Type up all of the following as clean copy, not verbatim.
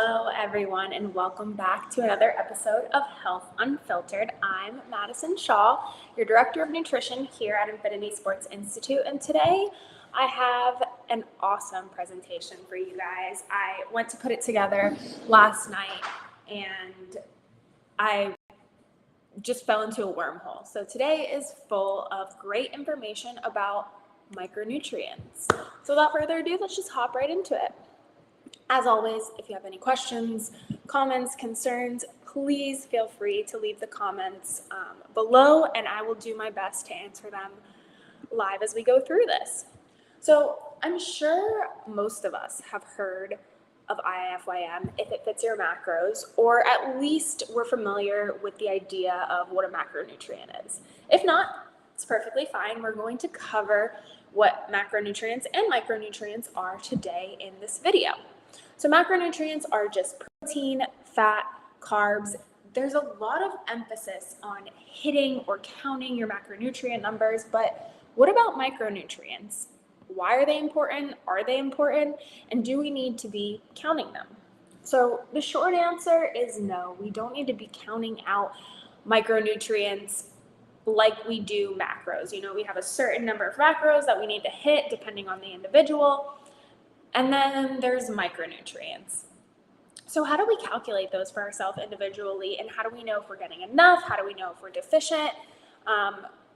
Hello, everyone, and welcome back to another episode of Health Unfiltered. I'm Madison Shaw, your Director of Nutrition here at Infinity Sports Institute, and today I have an awesome presentation for you guys. I went to put it together last night, and I just fell into a wormhole. So today is full of great information about micronutrients. So without further ado, let's just hop right into it. As always, if you have any questions, comments, concerns, please feel free to leave the comments below, and I will do my best to answer them live as we go through this. So I'm sure most of us have heard of IFYM if it fits your macros, or at least we're familiar with the idea of what a macronutrient is. If not, it's perfectly fine. We're going to cover what macronutrients and micronutrients are today in this video. So macronutrients are just protein, fat, carbs. There's a lot of emphasis on hitting or counting your macronutrient numbers, but what about micronutrients? Why are they important? Are they important? And do we need to be counting them? So the short answer is no. We don't need to be counting out micronutrients like we do macros. You know, we have a certain number of macros that we need to hit depending on the individual. And then there's micronutrients. So how do we calculate those for ourselves individually, and how do we know if we're getting enough? How do we know if we're deficient?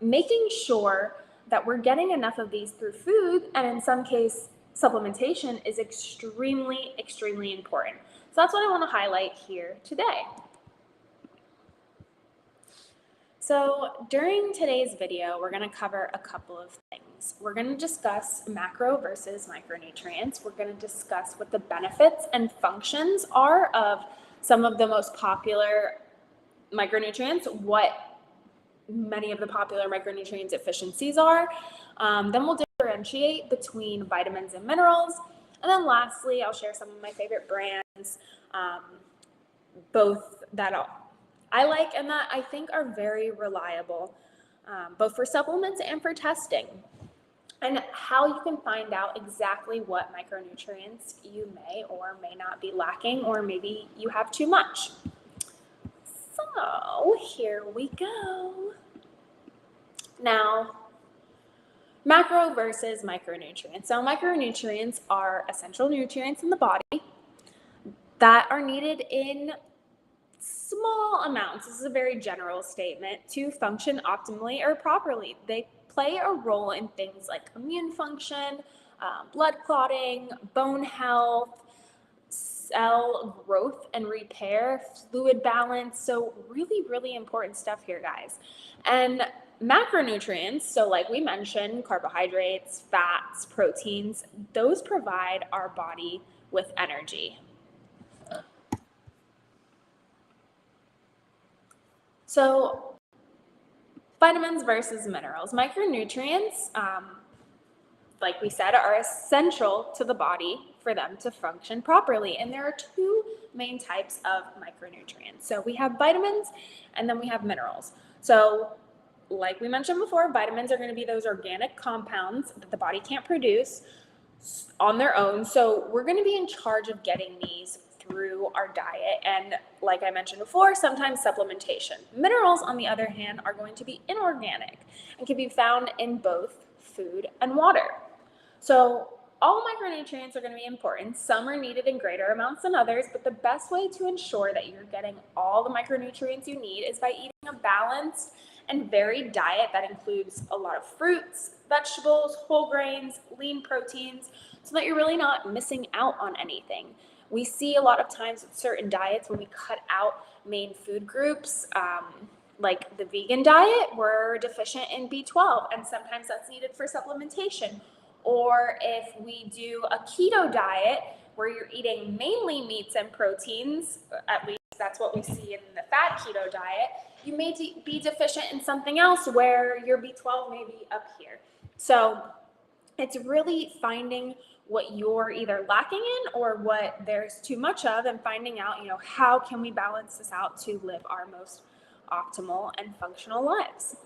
Making sure that we're getting enough of these through food, and in some case, supplementation is extremely, extremely important. So that's what I want to highlight here today. So during today's video, we're going to cover a couple of things. We're going to discuss macro versus micronutrients. We're going to discuss what the benefits and functions are of some of the most popular micronutrients, what many of the popular micronutrient deficiencies are. Then we'll differentiate between vitamins and minerals. And then lastly, I'll share some of my favorite brands, both that I like and that I think are very reliable, both for supplements and for testing, and how you can find out exactly what micronutrients you may or may not be lacking, or maybe you have too much. So here we go. Now, macro versus micronutrients. So micronutrients are essential nutrients in the body that are needed in small amounts. This is a very general statement to function optimally or properly. They play a role in things like immune function, blood clotting, bone health, cell growth and repair, fluid balance. So really, really important stuff here, guys. And macronutrients, so like we mentioned, carbohydrates, fats, proteins, those provide our body with energy. So vitamins versus minerals. Micronutrients, like we said, are essential to the body for them to function properly. And there are two main types of micronutrients. So we have vitamins and then we have minerals. So like we mentioned before, vitamins are going to be those organic compounds that the body can't produce on their own. So we're going to be in charge of getting these through our diet, and like I mentioned before, sometimes supplementation. Minerals, on the other hand, are going to be inorganic and can be found in both food and water. So all micronutrients are going to be important. Some are needed in greater amounts than others, but the best way to ensure that you're getting all the micronutrients you need is by eating a balanced and varied diet that includes a lot of fruits, vegetables, whole grains, lean proteins, so that you're really not missing out on anything. We see a lot of times with certain diets when we cut out main food groups, like the vegan diet, we're deficient in B12, and sometimes that's needed for supplementation. Or if we do a keto diet where you're eating mainly meats and proteins, at least that's what we see in the fat keto diet, you may be deficient in something else where your B12 may be up here. So it's really finding what you're either lacking in or what there's too much of, and finding out, how can we balance this out to live our most optimal and functional lives.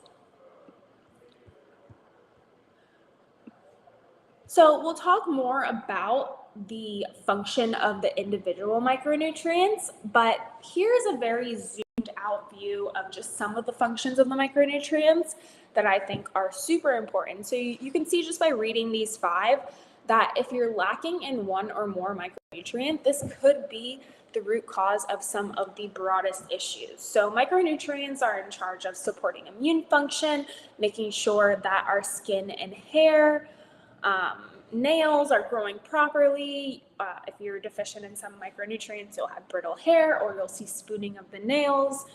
So we'll talk more about the function of the individual micronutrients, but here's a very zoomed out view of just some of the functions of the micronutrients that I think are super important. So you can see just by reading these 5 that if you're lacking in one or more micronutrient, this could be the root cause of some of the broadest issues. So micronutrients are in charge of supporting immune function, making sure that our skin and hair, nails are growing properly. If you're deficient in some micronutrients, you'll have brittle hair or you'll see spooning of the nails.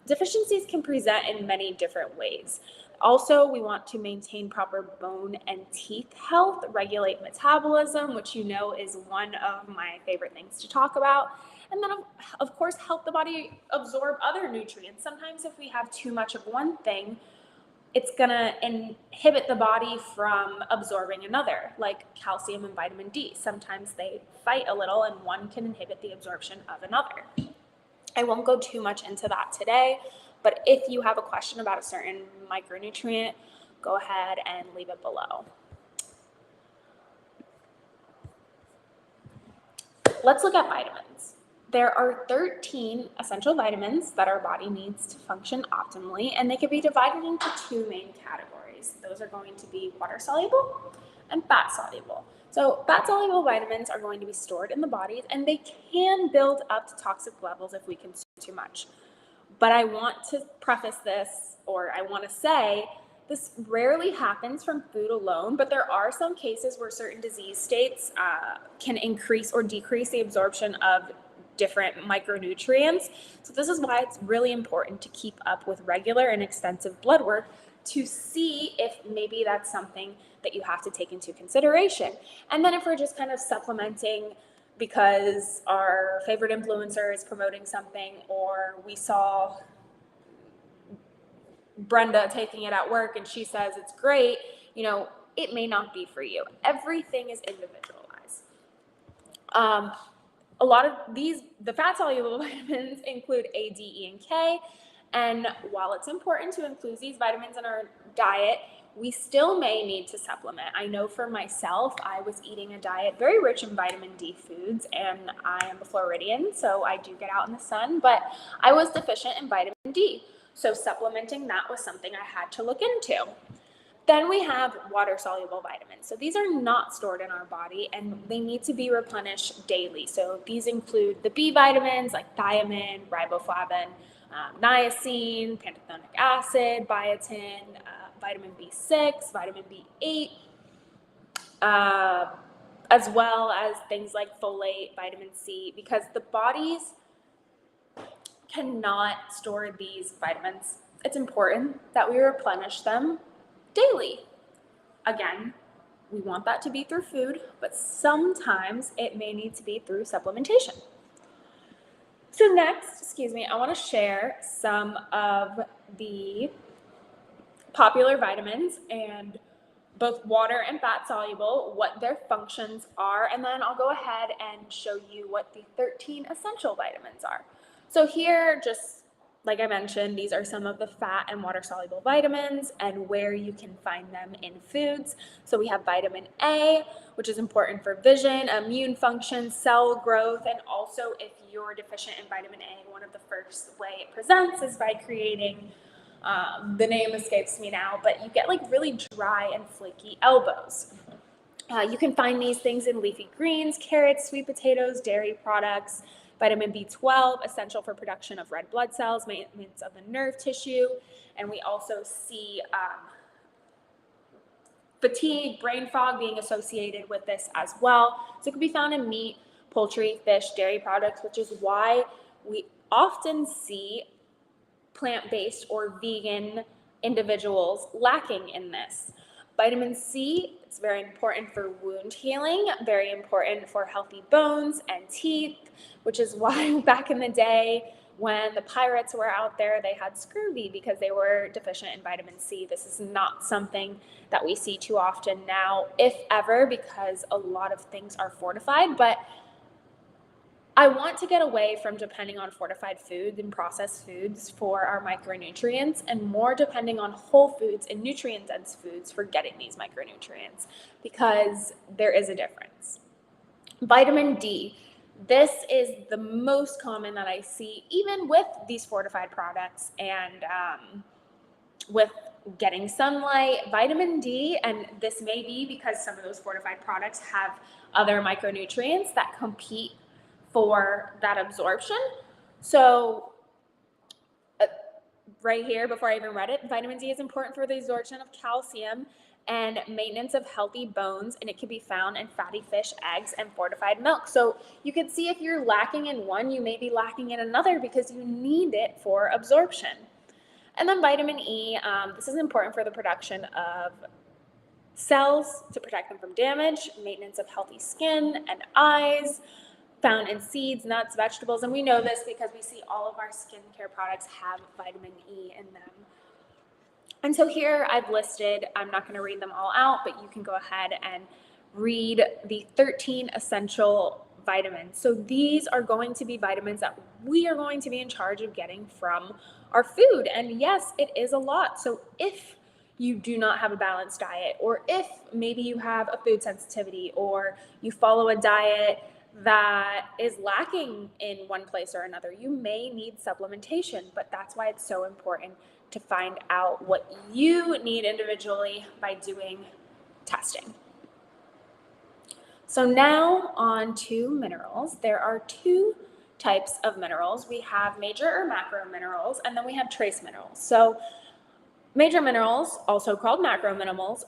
Deficiencies can present in many different ways. Also, we want to maintain proper bone and teeth health, regulate metabolism, which you know is one of my favorite things to talk about. And then, of course, help the body absorb other nutrients. Sometimes if we have too much of one thing, it's going to inhibit the body from absorbing another, like calcium and vitamin D. Sometimes they fight a little and one can inhibit the absorption of another. I won't go too much into that today, but if you have a question about a certain micronutrient, go ahead and leave it below. Let's look at vitamins. There are 13 essential vitamins that our body needs to function optimally, and they can be divided into 2 main categories. Those are going to be water soluble and fat soluble. So fat soluble vitamins are going to be stored in the body, and they can build up to toxic levels if we consume too much. But I want to preface this, or I want to say, this rarely happens from food alone, but there are some cases where certain disease states can increase or decrease the absorption of different micronutrients. So this is why it's really important to keep up with regular and extensive blood work to see if maybe that's something that you have to take into consideration. And then if we're just kind of supplementing because our favorite influencer is promoting something, or we saw Brenda taking it at work and she says it's great, it may not be for you. Everything is individualized. A lot of the fat soluble vitamins include A, D, E, and K. And while it's important to include these vitamins in our diet, we still may need to supplement. I know for myself, I was eating a diet very rich in vitamin D foods, and I am a Floridian, so I do get out in the sun, but I was deficient in vitamin D. So supplementing that was something I had to look into. Then we have water-soluble vitamins. So these are not stored in our body, and they need to be replenished daily. So these include the B vitamins like thiamine, riboflavin, niacin, pantothenic acid, biotin, vitamin B6, vitamin B8, as well as things like folate, vitamin C, because the bodies cannot store these vitamins. It's important that we replenish them daily. Again, we want that to be through food, but sometimes it may need to be through supplementation. So next, I want to share some of the popular vitamins, and both water and fat soluble, what their functions are, and then I'll go ahead and show you what the 13 essential vitamins are. So here, just like I mentioned, these are some of the fat and water soluble vitamins and where you can find them in foods. So we have vitamin A, which is important for vision, immune function, cell growth, and also if you're deficient in vitamin A, one of the first way it presents is by creating, the name escapes me now, but you get like really dry and flaky elbows. You can find these things in leafy greens, carrots, sweet potatoes, dairy products. Vitamin B12, essential for production of red blood cells, maintenance of the nerve tissue, and we also see fatigue, brain fog being associated with this as well. So it can be found in meat, poultry, fish, dairy products, which is why we often see plant-based or vegan individuals lacking in this. Vitamin C, it's very important for wound healing, very important for healthy bones and teeth, which is why back in the day when the pirates were out there, they had scurvy because they were deficient in vitamin C. This is not something that we see too often now, if ever, because a lot of things are fortified, but I want to get away from depending on fortified foods and processed foods for our micronutrients and more depending on whole foods and nutrient-dense foods for getting these micronutrients, because there is a difference. Vitamin D. This is the most common that I see, even with these fortified products and with getting sunlight. Vitamin D, and this may be because some of those fortified products have other micronutrients that compete for that absorption. So right here, before I even read it, vitamin D is important for the absorption of calcium and maintenance of healthy bones, and it can be found in fatty fish, eggs, and fortified milk. So you can see if you're lacking in one, you may be lacking in another because you need it for absorption. And then vitamin E, this is important for the production of cells to protect them from damage, maintenance of healthy skin and eyes, found in seeds, nuts, vegetables, and we know this because we see all of our skincare products have vitamin E in them. And so here I've listed, I'm not going to read them all out, but you can go ahead and read the 13 essential vitamins. So these are going to be vitamins that we are going to be in charge of getting from our food. And yes, it is a lot. So if you do not have a balanced diet, or if maybe you have a food sensitivity, or you follow a diet that is lacking in one place or another, you may need supplementation. But that's why it's so important to find out what you need individually by doing testing. So now on to minerals. There are two types of minerals. We have major or macro minerals, and then we have trace minerals. So major minerals, also called macro minerals,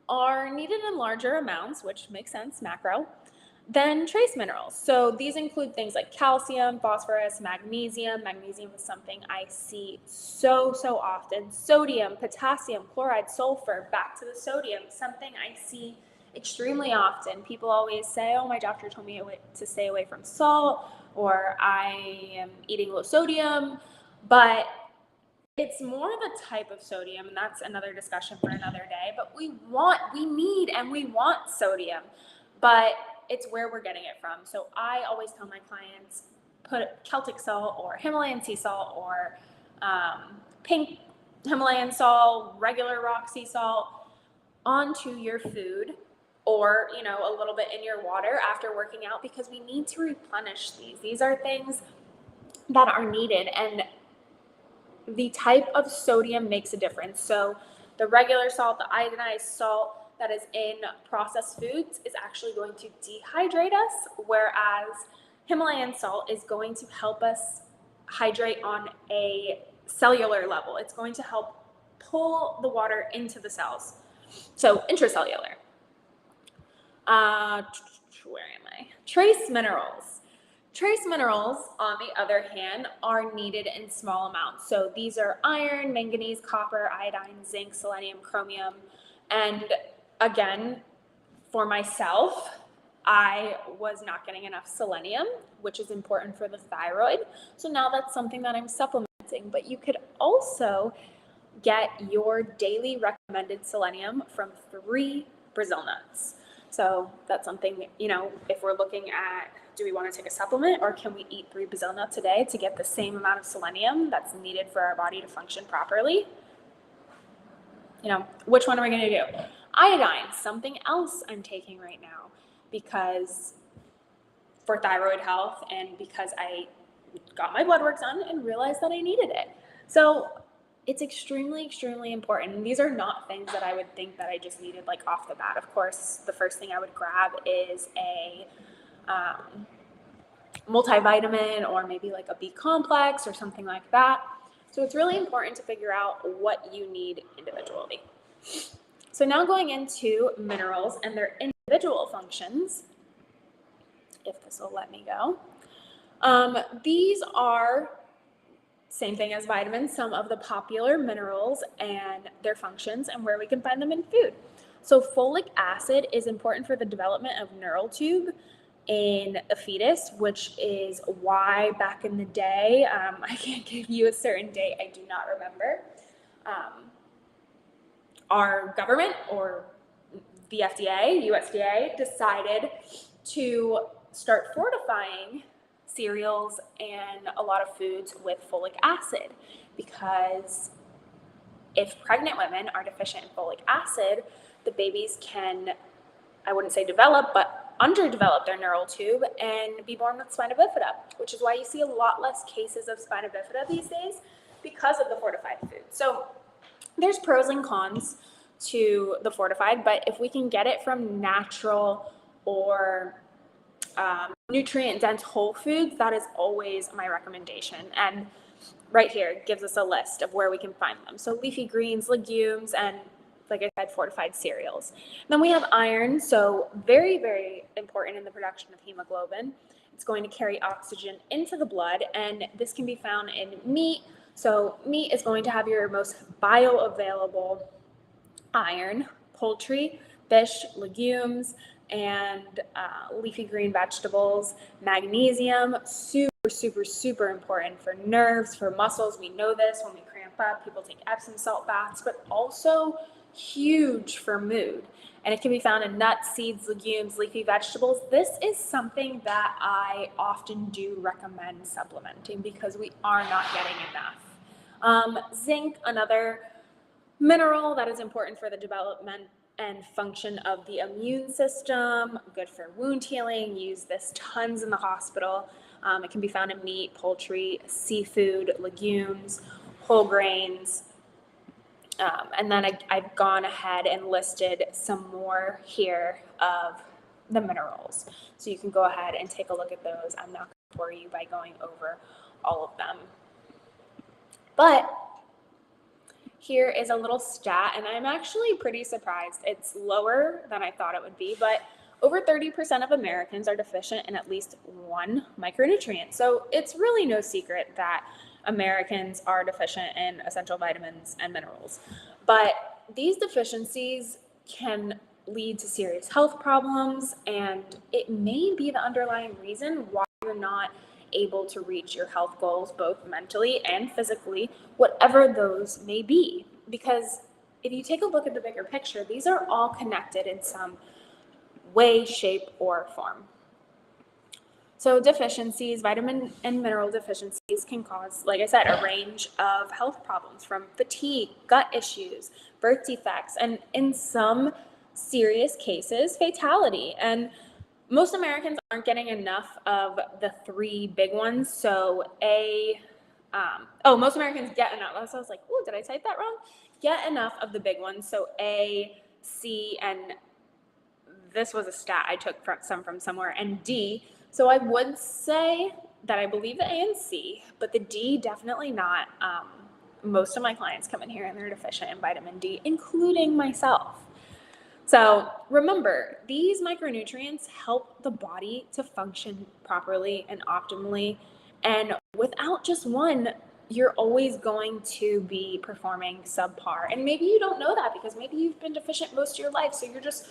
are needed in larger amounts, which makes sense, macro, than trace minerals. So these include things like calcium, phosphorus, magnesium. Magnesium is something I see so often. Sodium, potassium, chloride, sulfur, back to the sodium, something I see extremely often. People always say, oh, my doctor told me to stay away from salt, or I am eating low sodium, but it's more the type of sodium, and that's another discussion for another day, but we need and we want sodium, but it's where we're getting it from. So I always tell my clients, put Celtic salt or Himalayan sea salt or pink Himalayan salt, regular rock sea salt onto your food, or a little bit in your water after working out, because we need to replenish these. These are things that are needed, and the type of sodium makes a difference. So the regular salt, the iodized salt that is in processed foods is actually going to dehydrate us, whereas Himalayan salt is going to help us hydrate on a cellular level. It's going to help pull the water into the cells. So intracellular. Where am I? Trace minerals. Trace minerals, on the other hand, are needed in small amounts. So these are iron, manganese, copper, iodine, zinc, selenium, chromium. And again, for myself, I was not getting enough selenium, which is important for the thyroid. So now that's something that I'm supplementing. But you could also get your daily recommended selenium from 3 Brazil nuts. So that's something, if we're looking at, do we want to take a supplement, or can we eat 3 Brazil nuts a day to get the same amount of selenium that's needed for our body to function properly? Which one are we going to do? Iodine, something else I'm taking right now because for thyroid health, and because I got my blood work done and realized that I needed it. So it's extremely important. And these are not things that I would think that I just needed like off the bat. Of course, the first thing I would grab is a multivitamin, or maybe like a B complex or something like that. So it's really important to figure out what you need individually. So now going into minerals and their individual functions, if this will let me go. These are same thing as vitamins, some of the popular minerals and their functions and where we can find them in food. So folic acid is important for the development of neural tube in a fetus, which is why back in the day, I can't give you a certain date, I do not remember, our government, or the FDA, USDA, decided to start fortifying cereals and a lot of foods with folic acid, because if pregnant women are deficient in folic acid, the babies can I wouldn't say develop, but underdevelop their neural tube and be born with spina bifida, which is why you see a lot less cases of spina bifida these days because of the fortified food. So there's pros and cons to the fortified, but if we can get it from natural or nutrient-dense whole foods, that is always my recommendation. And right here, it gives us a list of where we can find them. So leafy greens, legumes, and like I said, fortified cereals. Then we have iron, so very, very important in the production of hemoglobin. It's going to carry oxygen into the blood, and this can be found in meat. So meat is going to have your most bioavailable iron, poultry, fish, legumes, and leafy green vegetables. Magnesium, super important for nerves, for muscles. We know this when we cramp up, people take Epsom salt baths, but also huge for mood. And it can be found in nuts, seeds, legumes, leafy vegetables. This is something that I often do recommend supplementing because we are not getting enough. Zinc, another mineral that is important for the development and function of the immune system, good for wound healing, use this tons in the hospital. It can be found in meat, poultry, seafood, legumes, whole grains. And then I've gone ahead and listed some more here of the minerals. So you can go ahead and take a look at those. I'm not going to bore you by going over all of them. But here is a little stat, and I'm actually pretty surprised. It's lower than I thought it would be, but over 30% of Americans are deficient in at least one micronutrient. So it's really no secret that Americans are deficient in essential vitamins and minerals. But these deficiencies can lead to serious health problems, and it may be the underlying reason why you're not able to reach your health goals, both mentally and physically, whatever those may be. Because if you take a look at the bigger picture, these are all connected in some way, shape, or form. So deficiencies, vitamin and mineral deficiencies can cause, like I said, a range of health problems from fatigue, gut issues, birth defects, and in some serious cases, fatality. And most Americans aren't getting enough of the three big ones. So most Americans get enough. So I was like, oh, did I type that wrong? Get enough of the big ones. So A, C, and this was a stat I took from somewhere, and D. So I would say that I believe the A and C, but the D definitely not. Most of my clients come in here and they're deficient in vitamin D, including myself. So remember, these micronutrients help the body to function properly and optimally. And without just one, you're always going to be performing subpar. And maybe you don't know that because maybe you've been deficient most of your life. So you're just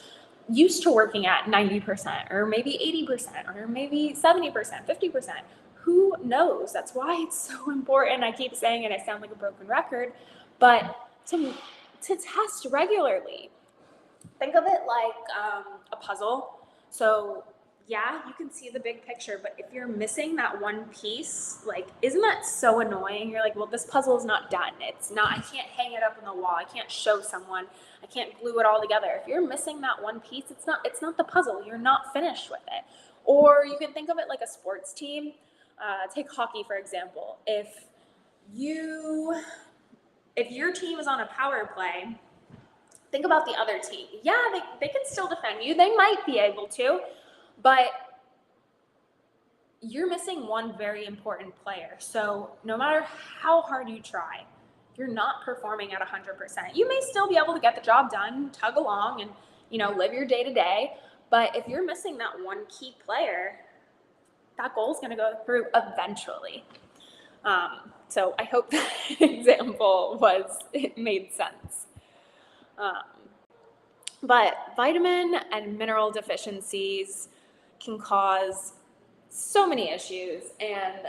used to working at 90% or maybe 80% or maybe 70%, 50%. Who knows? That's why it's so important. I keep saying it, I sound like a broken record, but to test regularly. Think of it like a puzzle. So yeah, you can see the big picture, but if you're missing that one piece, like, isn't that so annoying? You're like, well, this puzzle is not done. It's not, I can't hang it up on the wall. I can't show someone. I can't glue it all together. If you're missing that one piece, it's not the puzzle. You're not finished with it. Or you can think of it like a sports team. Take hockey, for example. If your team is on a power play, think about the other team. Yeah, they can still defend you. They might be able to, but you're missing one very important player. So no matter how hard you try, you're not performing at 100%. You may still be able to get the job done, tug along, and live your day to day. But if you're missing that one key player, that goal is going to go through eventually. So I hope that example made sense. But vitamin and mineral deficiencies can cause so many issues, and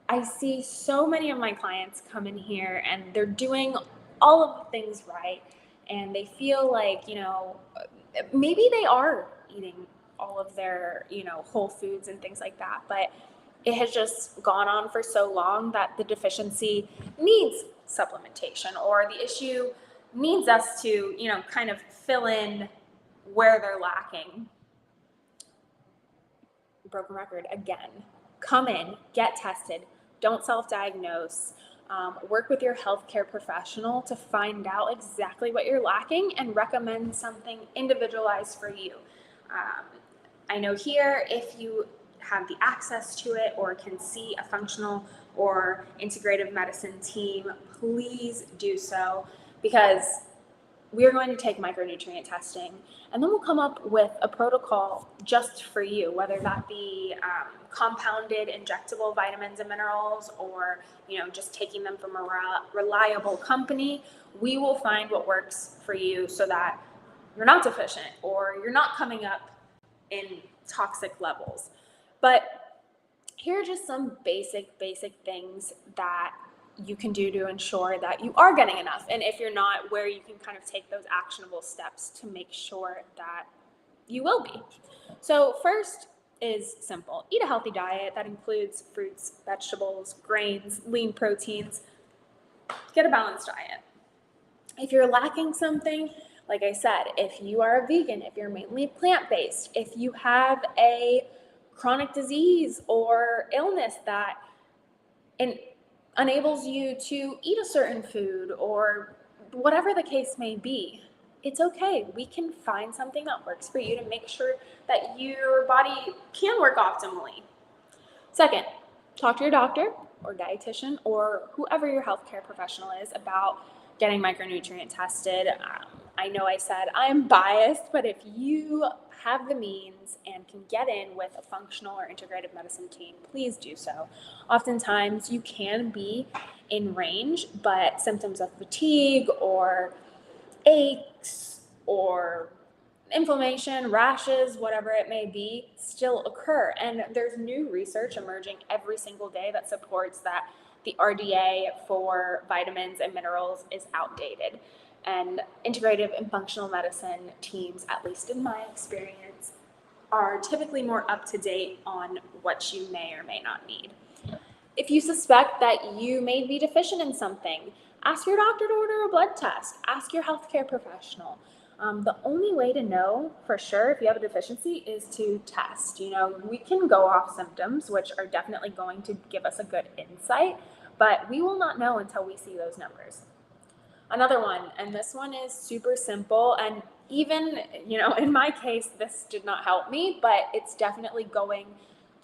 I see so many of my clients come in here and they're doing all of the things right, and they feel like, maybe they are eating all of their, whole foods and things like that, but it has just gone on for so long that the deficiency needs supplementation, or the issue needs us to, kind of fill in where they're lacking. Broken record again. Come in, get tested, don't self-diagnose. Work with your healthcare professional to find out exactly what you're lacking and recommend something individualized for you. I know here, if you have the access to it or can see a functional or integrative medicine team, please do so, because we are going to take micronutrient testing, and then we'll come up with a protocol just for you, whether that be compounded injectable vitamins and minerals, or just taking them from a reliable company. We will find what works for you so that you're not deficient or you're not coming up in toxic levels. But here are just some basic things that you can do to ensure that you are getting enough, and if you're not, where you can kind of take those actionable steps to make sure that you will be. So first is simple. Eat a healthy diet that includes fruits, vegetables, grains, lean proteins. Get a balanced diet. If you're lacking something, like I said, if you are a vegan, if you're mainly plant-based, if you have a chronic disease or illness that enables you to eat a certain food, or whatever the case may be, it's okay. We can find something that works for you to make sure that your body can work optimally. Second, talk to your doctor or dietitian or whoever your healthcare professional is about getting micronutrient tested. I know I said I'm biased, but if you have the means and can get in with a functional or integrative medicine team, please do so. Oftentimes you can be in range, but symptoms of fatigue or aches or inflammation, rashes, whatever it may be, still occur. And there's new research emerging every single day that supports that the RDA for vitamins and minerals is outdated. And integrative and functional medicine teams, at least in my experience, are typically more up to date on what you may or may not need. If you suspect that you may be deficient in something, ask your doctor to order a blood test. Ask your healthcare professional. The only way to know for sure if you have a deficiency is to test. We can go off symptoms, which are definitely going to give us a good insight, but we will not know until we see those numbers. Another one, and this one is super simple, and even, in my case, this did not help me, but it's definitely going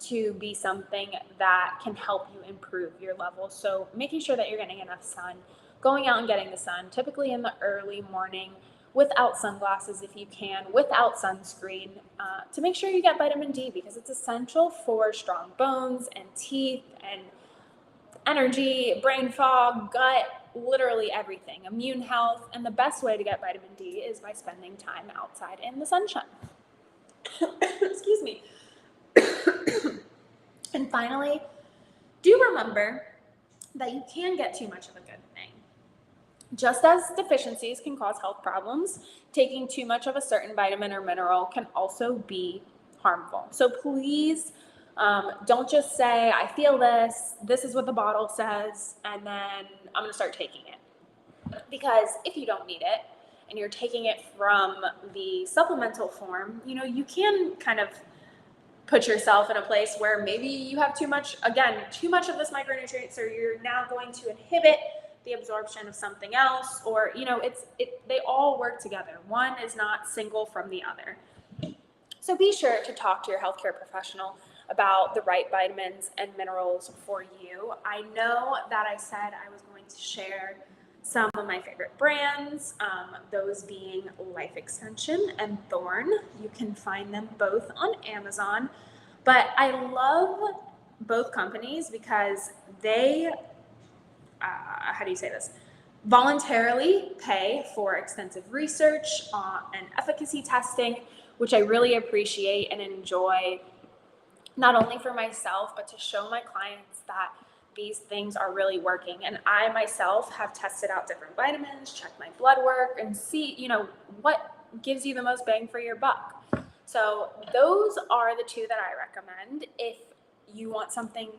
to be something that can help you improve your level. So making sure that you're getting enough sun, going out and getting the sun, typically in the early morning, without sunglasses if you can, without sunscreen, to make sure you get vitamin D, because it's essential for strong bones and teeth and energy, brain fog, gut, literally everything, immune health. And the best way to get vitamin D is by spending time outside in the sunshine. Excuse me. And finally, do remember that you can get too much of a good thing. Just as deficiencies can cause health problems, taking too much of a certain vitamin or mineral can also be harmful. So please don't just say, I feel this is what the bottle says, and then I'm going to start taking it. Because if you don't need it and you're taking it from the supplemental form, you can kind of put yourself in a place where maybe you have too much of this micronutrient, so you're now going to inhibit the absorption of something else, or they all work together. One is not single from the other. So be sure to talk to your healthcare professional about the right vitamins and minerals for you. I know that I said I was going to share some of my favorite brands, those being Life Extension and Thorne. You can find them both on Amazon, but I love both companies because they voluntarily pay for extensive research and efficacy testing, which I really appreciate and enjoy, not only for myself, but to show my clients that these things are really working. And I myself have tested out different vitamins, checked my blood work, and see, what gives you the most bang for your buck. So those are the two that I recommend. If you want something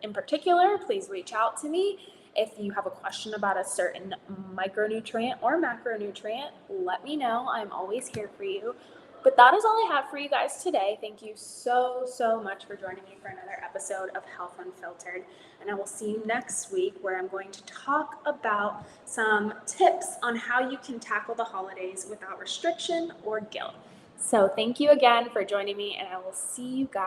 in particular, please reach out to me. If you have a question about a certain micronutrient or macronutrient, let me know. I'm always here for you. But that is all I have for you guys today. Thank you so much for joining me for another episode of Health Unfiltered. And I will see you next week, where I'm going to talk about some tips on how you can tackle the holidays without restriction or guilt. So thank you again for joining me, and I will see you guys